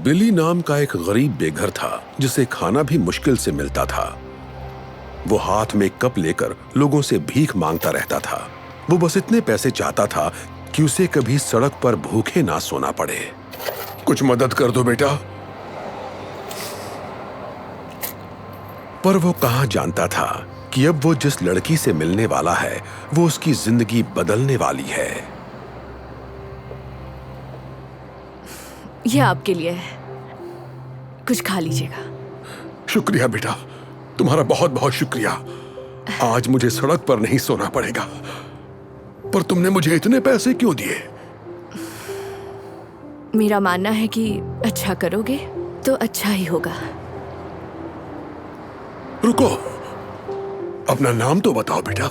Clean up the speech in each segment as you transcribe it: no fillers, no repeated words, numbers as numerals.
बिली नाम का एक गरीब बेघर था जिसे खाना भी मुश्किल से मिलता था। वो हाथ में कप लेकर लोगों से भीख मांगता रहता था। वो बस इतने पैसे चाहता था कि उसे कभी सड़क पर भूखे ना सोना पड़े। कुछ मदद कर दो बेटा। पर वो कहां जानता था कि अब वो जिस लड़की से मिलने वाला है वो उसकी जिंदगी बदलने वाली है। ये आपके लिए है, कुछ खा लीजिएगा। शुक्रिया बेटा, तुम्हारा बहुत बहुत शुक्रिया। आज मुझे सड़क पर नहीं सोना पड़ेगा। पर तुमने मुझे इतने पैसे क्यों दिए? मेरा मानना है कि अच्छा करोगे तो अच्छा ही होगा। रुको, अपना नाम तो बताओ बेटा।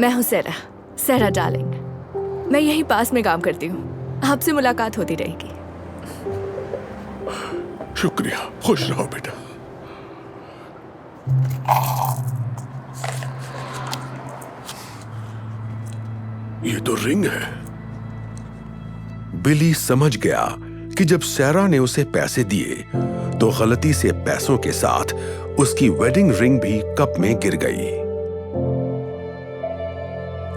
मैं हूँ सेरा डार्लिंग। मैं यहीं पास में काम करती हूँ। आपसे मुलाकात होती रहेगी। शुक्रिया, खुश रहो बेटा। ये तो रिंग है। बिली समझ गया कि जब सैरा ने उसे पैसे दिए तो गलती से पैसों के साथ उसकी वेडिंग रिंग भी कप में गिर गई।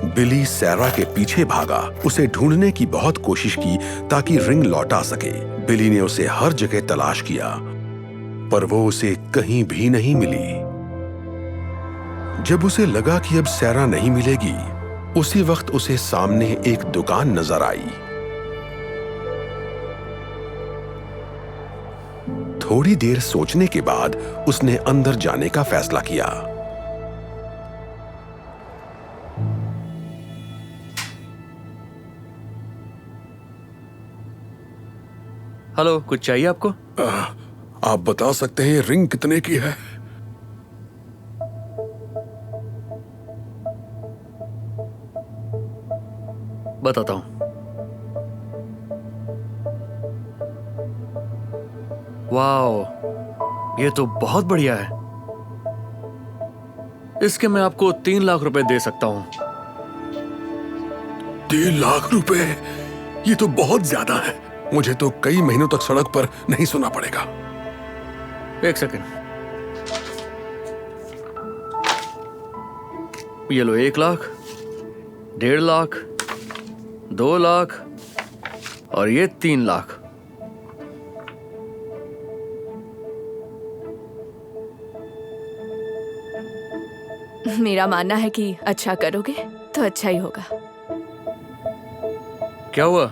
बिली सैरा के पीछे भागा, उसे ढूंढने की बहुत कोशिश की ताकि रिंग लौटा सके। बिली ने उसे हर जगह तलाश किया पर वो उसे कहीं भी नहीं मिली। जब उसे लगा कि अब सैरा नहीं मिलेगी, उसी वक्त उसे सामने एक दुकान नजर आई। थोड़ी देर सोचने के बाद उसने अंदर जाने का फैसला किया। हेलो, कुछ चाहिए आपको? आप बता सकते हैं रिंग कितने की है? बताता हूं। वाओ, ये तो बहुत बढ़िया है। इसके मैं आपको 3 लाख रुपए दे सकता हूं। 3 लाख रुपए? ये तो बहुत ज्यादा है। मुझे तो कई महीनों तक सड़क पर नहीं सोना पड़ेगा। एक सेकंड, ये लो। 1 लाख, 1.5 लाख, 2 लाख और ये 3 लाख। मेरा मानना है कि अच्छा करोगे तो अच्छा ही होगा। क्या हुआ,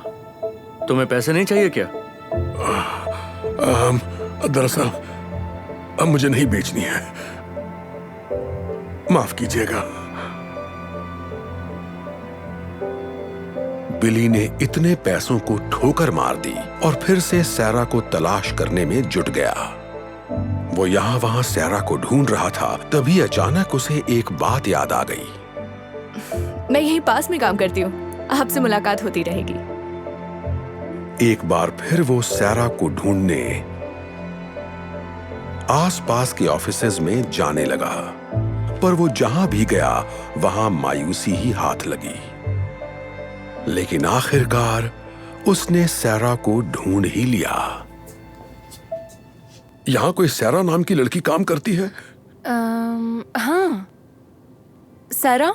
तुम्हें पैसे नहीं चाहिए क्या? दरअसल अब मुझे नहीं बेचनी है, माफ कीजिएगा। बिली ने इतने पैसों को ठोकर मार दी और फिर से सैरा को तलाश करने में जुट गया। वो यहां वहां सैरा को ढूंढ रहा था, तभी अचानक उसे एक बात याद आ गई। मैं यहीं पास में काम करती हूँ, आपसे मुलाकात होती रहेगी। एक बार फिर वो सैरा को ढूंढने आसपास के ऑफिसेज में जाने लगा, पर वो जहां भी गया वहां मायूसी ही हाथ लगी। लेकिन आखिरकार उसने सैरा को ढूंढ ही लिया। यहां कोई सैरा नाम की लड़की काम करती है? हाँ, सेरा।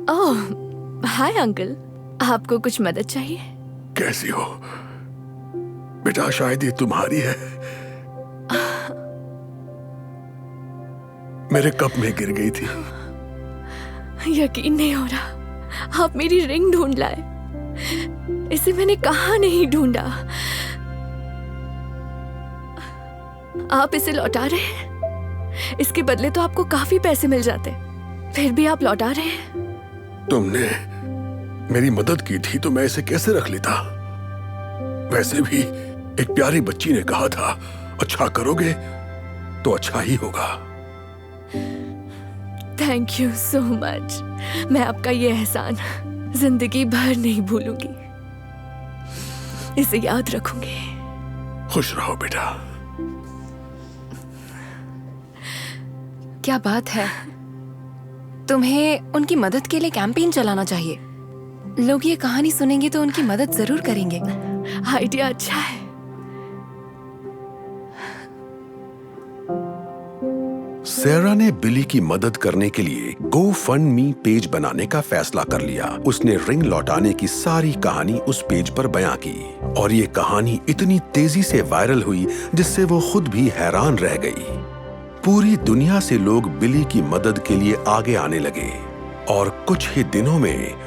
ओह, हाय अंकल, आपको कुछ मदद चाहिए? कैसी हो बेटा? शायद ये तुम्हारी है। मेरे कप में गिर गई थी। यकीन नहीं हो रहा, आप मेरी रिंग ढूंढ लाए। इसे मैंने कहाँ नहीं ढूंढा। आप इसे लौटा रहे हैं? इसके बदले तो आपको काफी पैसे मिल जाते, फिर भी आप लौटा रहे हैं। तुमने मेरी मदद की थी तो मैं इसे कैसे रख लेता? वैसे भी एक प्यारी बच्ची ने कहा था, अच्छा करोगे तो अच्छा ही होगा। Thank you so much. मैं आपका ये एहसान जिंदगी भर नहीं भूलूंगी, इसे याद रखूंगी। खुश रहो बेटा। क्या बात है, तुम्हें उनकी मदद के लिए कैंपेन चलाना चाहिए। लोग ये कहानी सुनेंगे तो उनकी मदद जरूर करेंगे। आइडिया अच्छा है। सैरा ने बिली की मदद करने के लिए GoFundMe पेज बनाने का फैसला कर लिया। उसने रिंग लौटाने की सारी कहानी उस पेज पर बयां की और ये कहानी इतनी तेजी से वायरल हुई जिससे वो खुद भी हैरान रह गई। पूरी दुनिया से लोग बिली की मदद के लिए आगे आने लगे और कुछ ही दिनों में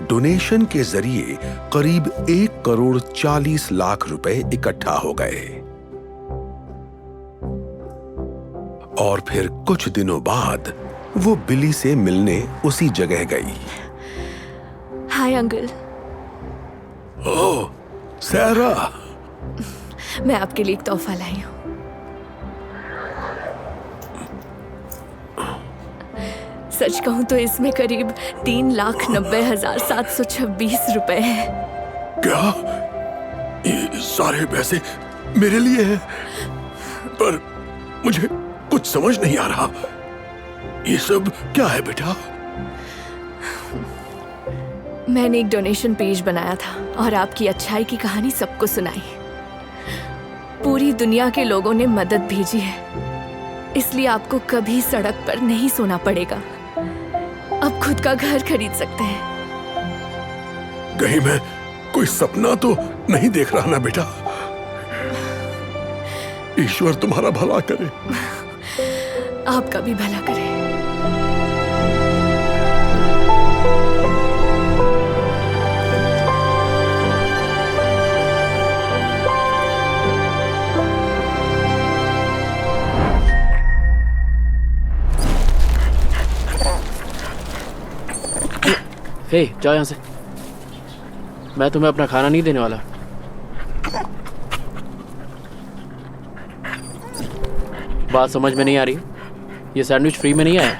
डोनेशन के जरिए करीब 1,40,00,000 रुपए इकट्ठा हो गए। और फिर कुछ दिनों बाद वो बिली से मिलने उसी जगह गई। Hi uncle. ओह सैरा, मैं आपके लिए एक तोहफा लाई हूँ। सच कहूँ तो इसमें करीब 3,90,726 रुपए हैं। क्या ये सारे पैसे मेरे लिए हैं? पर मुझे कुछ समझ नहीं आ रहा। ये सब क्या है बेटा? मैंने एक डोनेशन पेज बनाया था और आपकी अच्छाई की कहानी सबको सुनाई। पूरी दुनिया के लोगों ने मदद भेजी है, इसलिए आपको कभी सड़क पर नहीं सोना पड़ेगा। अब खुद का घर खरीद सकते हैं। कहीं मैं कोई सपना तो नहीं देख रहा ना बेटा? ईश्वर तुम्हारा भला करे। आपका भी भला करे। हे, जाओ यहाँ से। मैं तुम्हें अपना खाना नहीं देने वाला। बात समझ में नहीं आ रही? ये सैंडविच फ्री में नहीं आया।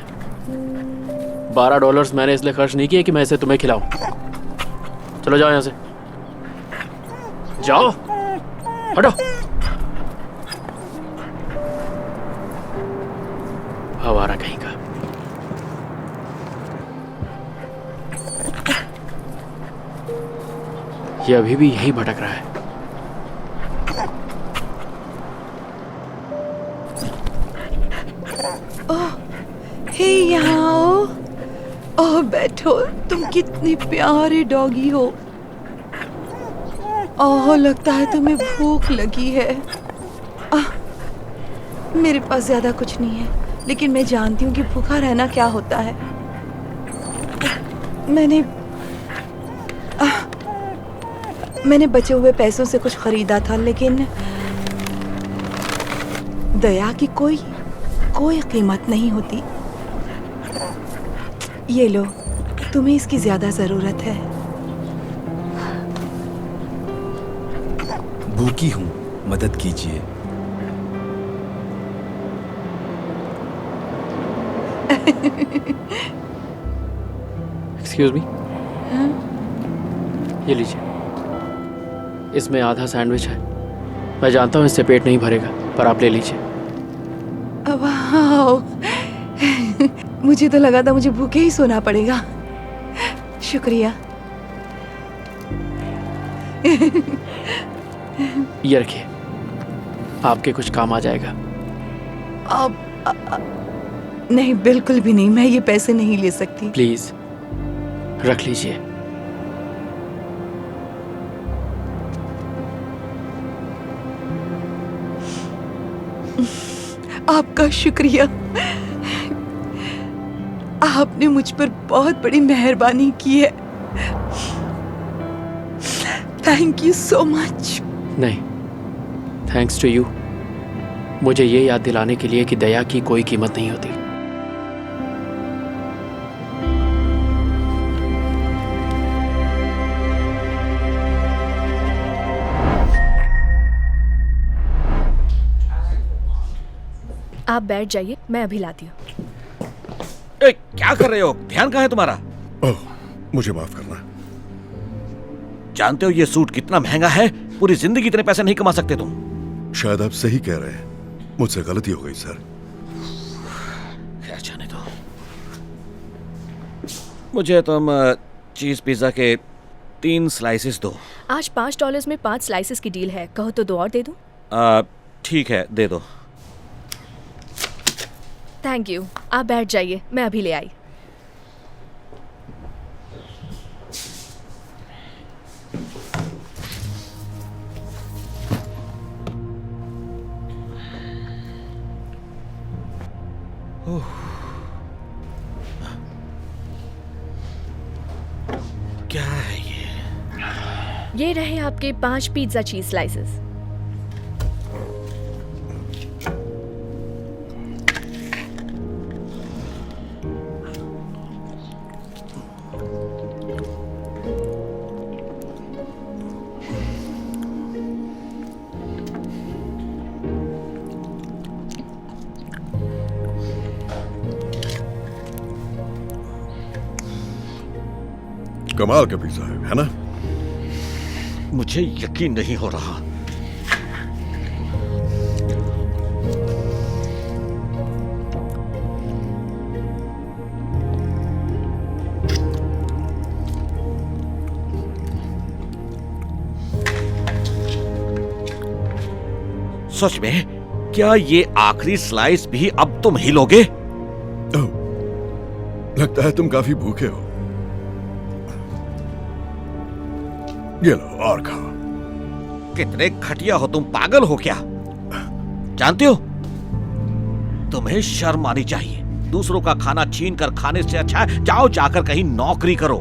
$12 मैंने इसलिए खर्च नहीं किए कि मैं इसे तुम्हें खिलाऊं। चलो जाओ यहाँ से, जाओ, हटो। आवारा कहीं का। ये अभी भी यही भटक रहा है। हे यहाँ आओ। ओह बैठो, तुम कितनी प्यारी डॉगी हो। ओह लगता है तुम्हें भूख लगी है। मेरे पास ज्यादा कुछ नहीं है, लेकिन मैं जानती हूँ कि भूखा रहना क्या होता है। मैंने बचे हुए पैसों से कुछ खरीदा था, लेकिन दया की कोई कीमत नहीं होती। ये लो, तुम्हें इसकी ज्यादा जरूरत है। भूखी हूँ, मदद कीजिए। Excuse me. ये लीजिए, इसमें आधा सैंडविच है। मैं जानता हूँ इससे पेट नहीं भरेगा, पर आप ले लीजिए। वाओ, मुझे तो लगा था मुझे भूखे ही सोना पड़ेगा। शुक्रिया। ये रखिए, आपके कुछ काम आ जाएगा। नहीं, बिल्कुल भी नहीं, मैं ये पैसे नहीं ले सकती। प्लीज रख लीजिए। आपका शुक्रिया। आपने मुझ पर बहुत बड़ी मेहरबानी की है। Thank you so much. नहीं, थैंक्स टू यू, मुझे ये याद दिलाने के लिए कि दया की कोई कीमत नहीं होती। आप बैठ जाइए, मैं अभी लाती हूँ। क्या कर रहे हो? ध्यान कहाँ है तुम्हारा? ओह, मुझे माफ करना। जानते हो ये सूट कितना महंगा है? पूरी जिंदगी इतने पैसे नहीं कमा सकते तुम। शायद आप सही कह रहे हैं, मुझसे गलती हो गई सर। खैर जाने दो। मुझे तुम चीज पिज्जा के 3 स्लाइसेस दो। आज $5 में 5 स्लाइसेस की डील है, कहो तो 2 और दे दूं? ठीक है, दे दो। थैंक यू, आप बैठ जाइए, मैं अभी ले आई। क्या है ये? ये रहे आपके 5 पिज्जा चीज स्लाइसेस। कमाल का पिज्जा है ना? मुझे यकीन नहीं हो रहा। सच में? क्या ये आखिरी स्लाइस भी अब तुम ही लोगे? ओह, लगता है तुम काफी भूखे हो। ये लो और खाओ। कितने घटिया हो तुम, पागल हो क्या? जानते हो, तुम्हें शर्म आनी चाहिए। दूसरों का खाना छीन कर खाने से अच्छा है जाओ जाकर कहीं नौकरी करो।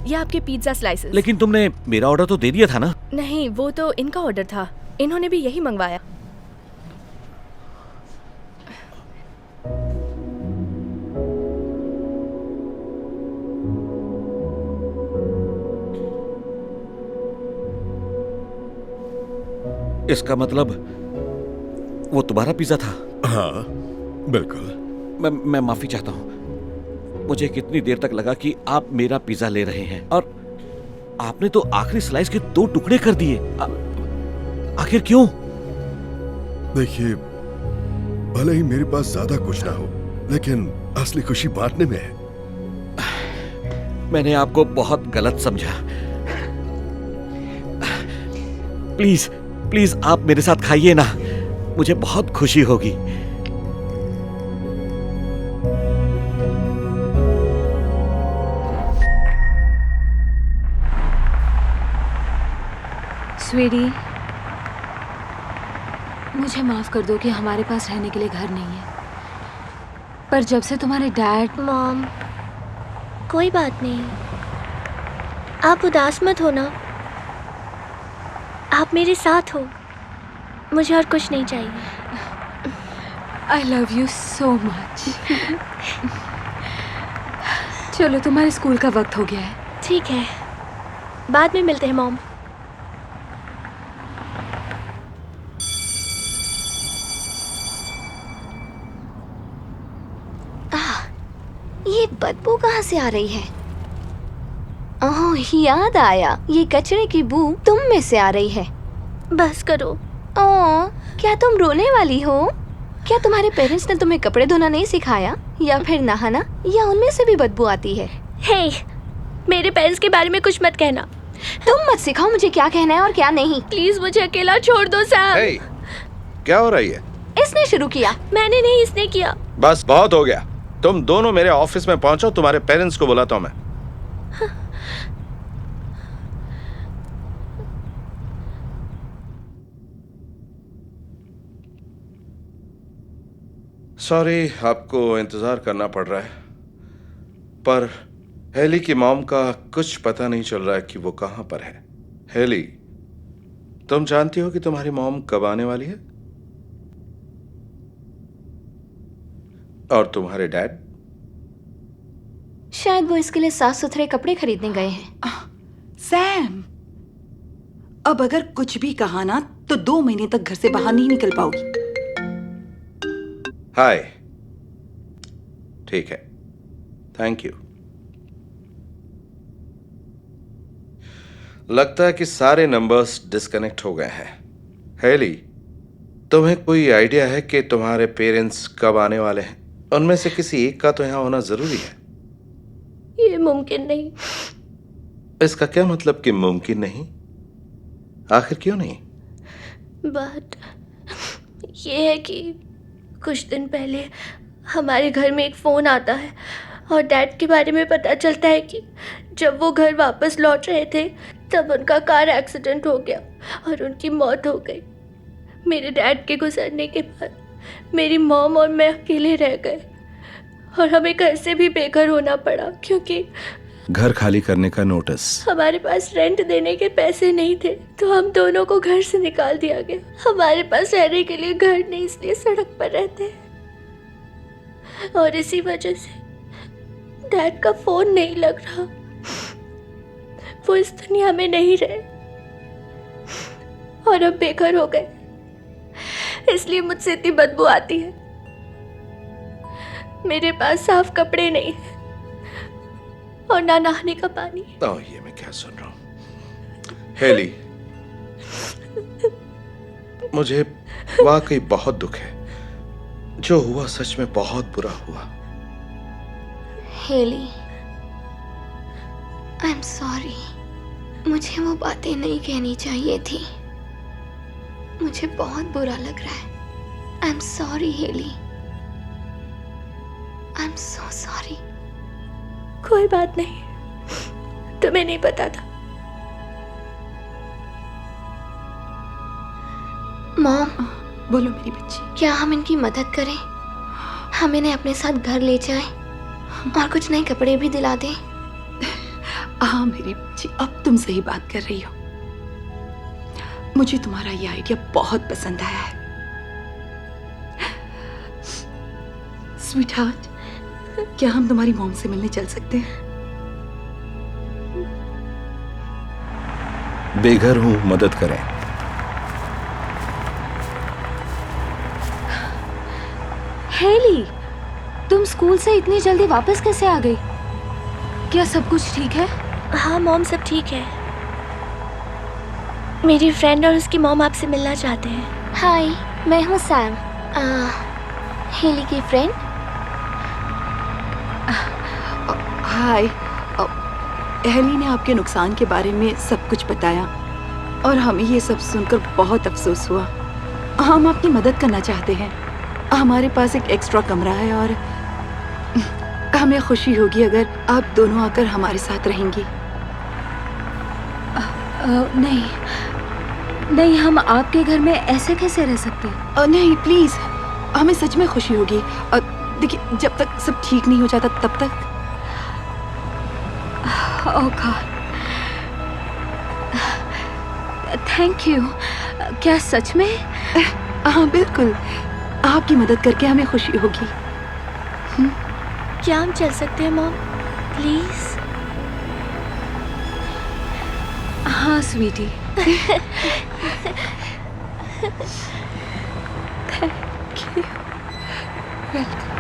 ये आपके पिज्जा स्लाइसेस। लेकिन तुमने मेरा ऑर्डर तो दे दिया था ना? नहीं, वो तो इनका ऑर्डर था, इन्होंने भी यही मंगवाया। इसका मतलब वो तुम्हारा पिज्जा था? हाँ, बिल्कुल। मैं माफी चाहता हूँ। मुझे कितनी देर तक लगा कि आप मेरा पिज्जा ले रहे हैं और आपने तो आखिरी स्लाइस के 2 टुकड़े कर दिए। आखिर क्यों? देखिए, भले ही मेरे पास ज्यादा कुछ ना हो, लेकिन असली खुशी बांटने में है। मैंने आपको बहुत गलत समझा। प्लीज प्लीज आप मेरे साथ खाइए ना, मुझे बहुत खुशी होगी। स्वीटी, मुझे माफ कर दो कि हमारे पास रहने के लिए घर नहीं है, पर जब से तुम्हारे डैड। मॉम, कोई बात नहीं, आप उदास मत हो ना। आप मेरे साथ हो, मुझे और कुछ नहीं चाहिए। I love you so much. चलो, तुम्हारे स्कूल का वक्त हो गया है। ठीक है, बाद में मिलते हैं मॉम। ये बदबू कहाँ से आ रही है? ओह, याद आया, ये कचरे की बू तुम में से आ रही है। बस करो। ओह, क्या तुम रोने वाली हो? क्या तुम्हारे पेरेंट्स ने तुम्हें कपड़े धोना नहीं सिखाया या फिर नहाना, या उनमें से भी बदबू आती है? हे, मेरे पेरेंट्स के बारे में कुछ मत कहना। तुम मत सिखाओ मुझे क्या कहना है और क्या नहीं। प्लीज मुझे अकेला छोड़ दो सैम। hey, क्या हो रही है? इसने शुरू किया। मैंने नहीं, इसने किया। बस बहुत हो गया, तुम दोनों मेरे ऑफिस में पहुंचो, तुम्हारे पेरेंट्स को बुलाता हूं मैं। सॉरी, आपको इंतजार करना पड़ रहा है, पर हेली की मॉम का कुछ पता नहीं चल रहा है कि वो कहां पर है। हेली, तुम जानती हो कि तुम्हारी मॉम कब आने वाली है? और तुम्हारे डैड? शायद वो इसके लिए साफ सुथरे कपड़े खरीदने गए हैं। सैम, अब अगर कुछ भी कहा ना तो 2 महीने तक घर से बाहर नहीं निकल पाओगी। हाय, ठीक है, थैंक यू। लगता है कि सारे नंबर्स डिस्कनेक्ट हो गए हैं। हेली, तुम्हें कोई आइडिया है कि तुम्हारे पेरेंट्स कब आने वाले हैं? उनमें से किसी एक का तो यहां होना जरूरी है। ये मुमकिन नहीं। इसका क्या मतलब कि मुमकिन नहीं? आखिर क्यों नहीं? बात ये है कि कुछ दिन पहले हमारे घर में एक फ़ोन आता है और डैड के बारे में पता चलता है कि जब वो घर वापस लौट रहे थे तब उनका कार एक्सीडेंट हो गया और उनकी मौत हो गई। मेरे डैड के गुजरने के बाद मेरी मॉम और मैं अकेले रह गए और हमें घर से भी बेघर होना पड़ा क्योंकि घर खाली करने का नोटिस। हमारे पास रेंट देने के पैसे नहीं थे तो हम दोनों को घर से निकाल दिया गया। हमारे पास रहने के लिए घर नहीं, इसलिए सड़क पर रहते हैं और इसी वजह से डैड का फोन नहीं लग रहा। वो इस दुनिया में नहीं रहे और अब बेघर हो गए, इसलिए मुझसे इतनी बदबू आती है। मेरे पास साफ कपड़े नहीं है और ना नहाने का पानी। ये मैं क्या सुन रहा हूं? हेली, मुझे वाकई बहुत दुख है। जो हुआ सच में बहुत बुरा हुआ। Haley, I am sorry. मुझे वो बातें नहीं कहनी चाहिए थी। मुझे बहुत बुरा लग रहा है। I am sorry Haley, I am so sorry. कोई बात नहीं, तुम्हें नहीं पता था। मॉम, बोलो मेरी बच्ची। क्या हम इनकी मदद करें? हम इन्हें अपने साथ घर ले जाएं और कुछ नए कपड़े भी दिला दें। हाँ मेरी बच्ची, अब तुम सही बात कर रही हो। मुझे तुम्हारा ये आइडिया बहुत पसंद आया है। स्वीटहार्ट, क्या हम तुम्हारी मॉम से मिलने चल सकते हैं? बेघर हूं, मदद करें। हेली, तुम स्कूल से इतनी जल्दी वापस कैसे आ गई? क्या सब कुछ ठीक है? हाँ मॉम, सब ठीक है। मेरी फ्रेंड और उसकी मॉम आपसे मिलना चाहते हैं। हाय, मैं हूँ सैम, हेली की फ्रेंड। हाय, हेली ने आपके नुकसान के बारे में सब कुछ बताया और हमें ये सब सुनकर बहुत अफसोस हुआ। हम आपकी मदद करना चाहते हैं। हमारे पास एक एक्स्ट्रा कमरा है और हमें खुशी होगी अगर आप दोनों आकर हमारे साथ रहेंगी। नहीं, हम आपके घर में ऐसे कैसे रह सकते हैं? नहीं प्लीज, हमें सच में खुशी होगी। देखिए, जब तक सब ठीक नहीं हो जाता तब तक। ओह गॉड, थैंक यू। क्या सच में? हाँ बिल्कुल, आपकी मदद करके हमें खुशी होगी। क्या हम चल सकते हैं मॉम, प्लीज? हाँ स्वीटी। Thank you. वेलकम।